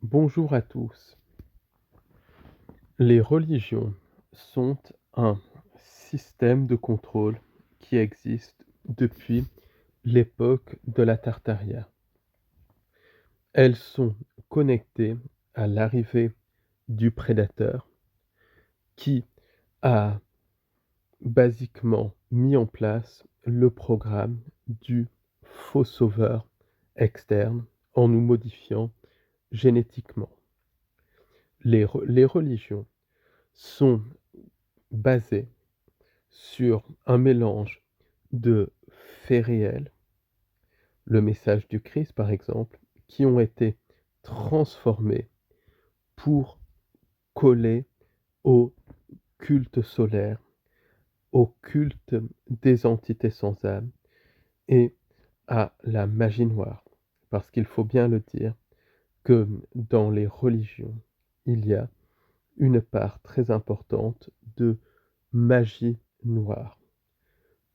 Bonjour à tous. Les religions sont un système de contrôle qui existe depuis l'époque de la Tartaria. Elles sont connectées à l'arrivée du prédateur qui a basiquement mis en place le programme du faux sauveur externe en nous modifiant génétiquement. Les religions sont basées sur un mélange de faits réels, le message du Christ par exemple, qui ont été transformés pour coller au culte solaire, au culte des entités sans âme et à la magie noire. Parce qu'il faut bien le dire que dans les religions, il y a une part très importante de magie noire.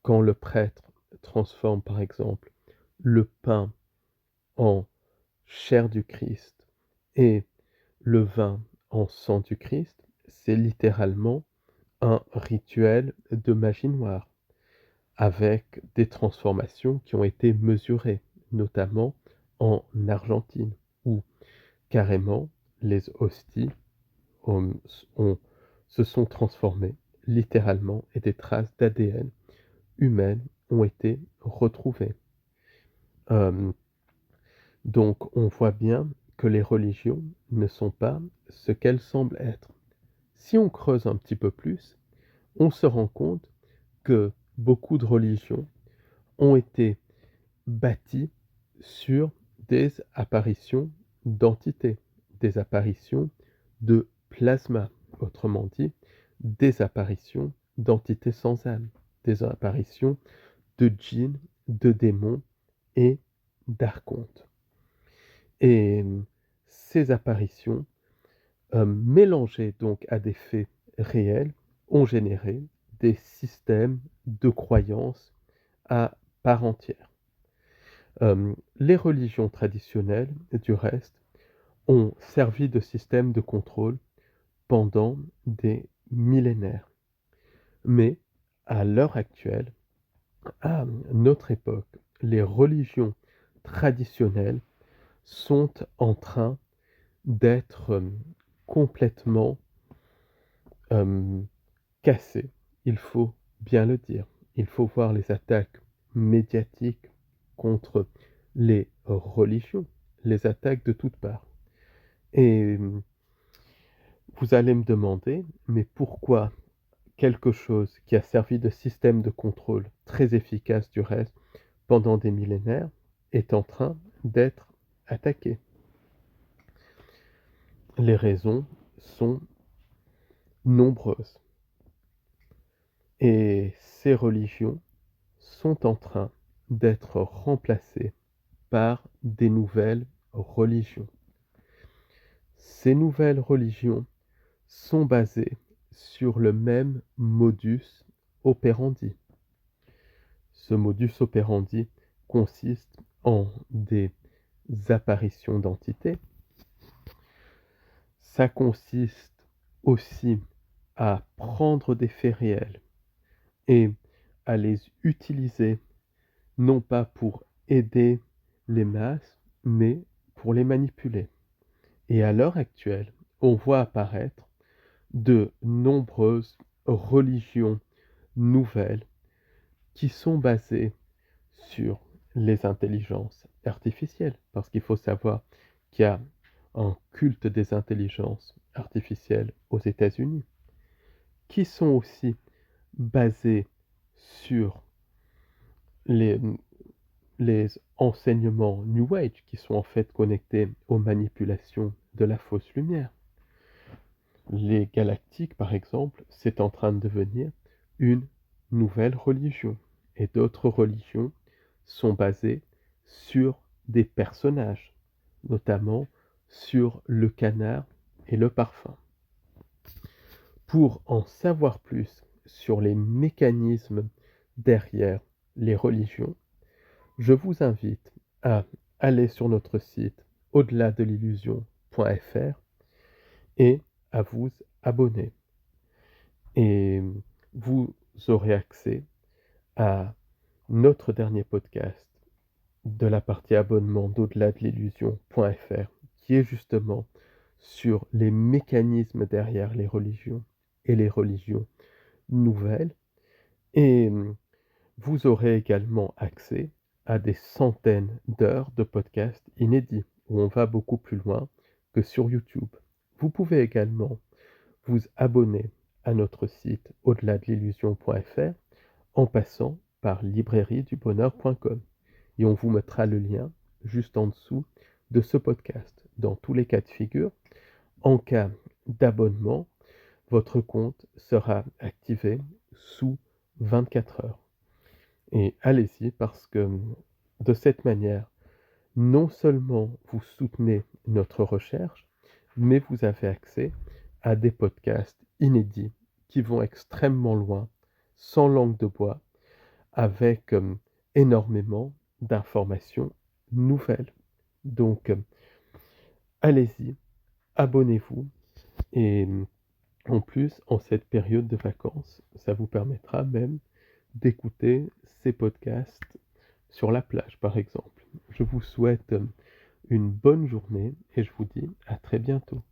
Quand le prêtre transforme par exemple le pain en chair du Christ et le vin en sang du Christ, c'est littéralement un rituel de magie noire, avec des transformations qui ont été mesurées, notamment en Argentine, où carrément les hosties ont- ont- se sont transformées littéralement et des traces d'ADN humaines ont été retrouvées. Euh, donc on voit bien que les religions ne sont pas ce qu'elles semblent être. Si on creuse un petit peu plus, on se rend compte que beaucoup de religions ont été bâties sur des apparitions d'entités, des apparitions de plasma, autrement dit, des apparitions d'entités sans âme, des apparitions de djinns, de démons et d'archontes. Et ces apparitions, mélangées donc à des faits réels, ont généré des systèmes de croyances à part entière. Les religions traditionnelles, du reste, ont servi de système de contrôle pendant des millénaires. Mais à l'heure actuelle, à notre époque, les religions traditionnelles sont en train d'être complètement euh, cassées. Il faut bien le dire. Il faut voir les attaques médiatiques contre les religions, les attaques de toutes parts. Et vous allez me demander, mais pourquoi quelque chose qui a servi de système de contrôle très efficace du reste pendant des millénaires est en train d'être attaqué? Les raisons sont nombreuses. Et ces religions sont en train d'être remplacées par des nouvelles religions. Ces nouvelles religions sont basées sur le même modus operandi. Ce modus operandi consiste en des apparitions d'entités. Ça consiste aussi à prendre des faits réels et à les utiliser non pas pour aider les masses, mais pour les manipuler. Et à l'heure actuelle, on voit apparaître de nombreuses religions nouvelles qui sont basées sur les intelligences artificielles, parce qu'il faut savoir qu'il y a un culte des intelligences artificielles aux États-Unis, qui sont aussi basées sur les, les enseignements New Age, qui sont en fait connectés aux manipulations de la fausse lumière. Les galactiques, par exemple, c'est en train de devenir une nouvelle religion. Et d'autres religions sont basées sur des personnages, notamment sur le canard et le parfum. Pour en savoir plus sur les mécanismes derrière les religions, je vous invite à aller sur notre site au-delà de l'illusion et à vous abonner. Et vous aurez accès à notre dernier podcast de la partie abonnement d'au-delà de l'illusion.fr qui est justement sur les mécanismes derrière les religions et les religions nouvelles. Et vous aurez également accès à des centaines d'heures de podcasts inédits où on va beaucoup plus loin que sur YouTube. Vous pouvez également vous abonner à notre site au-delà de l'illusion.fr en passant par librairiedubonheur.com et on vous mettra le lien juste en dessous de ce podcast. Dans tous les cas de figure, en cas d'abonnement, votre compte sera activé sous 24 heures. Et allez-y parce que de cette manière, non seulement vous soutenez notre recherche, mais vous avez accès à des podcasts inédits qui vont extrêmement loin, sans langue de bois, avec énormément d'informations nouvelles. Donc, allez-y, abonnez-vous et en plus, en cette période de vacances, ça vous permettra même d'écouter ces podcasts sur la plage, par exemple. Je vous souhaite une bonne journée et je vous dis à très bientôt.